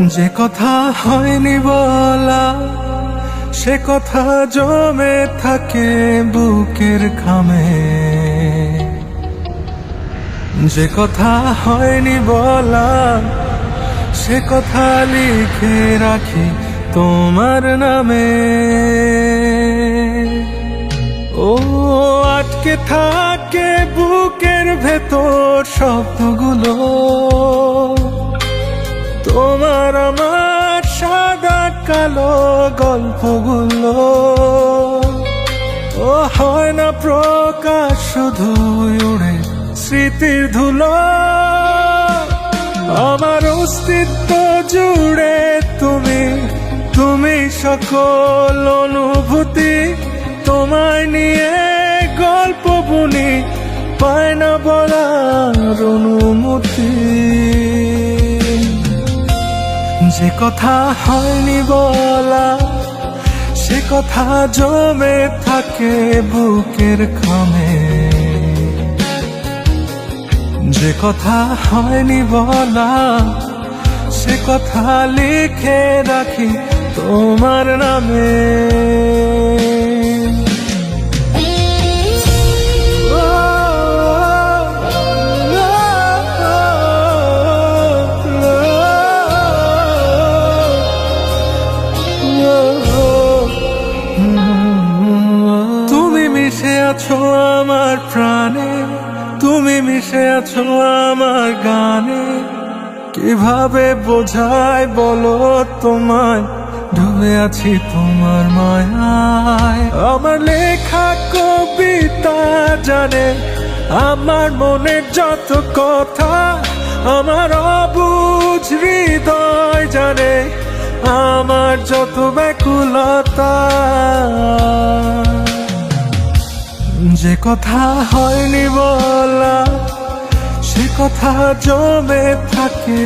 যে কথা হয়নি বলা সে কথা জমে থাকে বুকের খামে। যে কথা হয়নি বলা সে কথা লিখে রাখি তোমার নামে। ও আটকে থাকে বুকের ভেতর শব্দগুলো, তোমার আমার সাদা কালো গল্পগুলো। ও হয় না প্রকাশ, শুধু উড়ে স্মৃতির ধুলো। আমার অস্তিত্ব জুড়ে তুমি, তুমি সকল অনুভূতি। তোমায় নিয়ে গল্প বুনি, পায় না বলার অনুমতি। যে কথা হয়নি বলা সে কথা জমে থাকে বুকের খামে। যে কথা হয়নি বলা সে কথা লিখে রাখি তোমার নামে। তুমি মিশে আছো আমার প্রাণে, তুমি মিশে আছো আমার গানে। কিভাবে বোঝাই বলো তোমায়, ডুবে আছি তোমার মায়ায়। আমার লেখা কবিতা জানে আমার মনের যত কথা। আমার অবুঝ হৃদয় জানে আমার যত ব্যাকুলতা। যে কথা হয়নি বলা সে কথা জমে থাকে।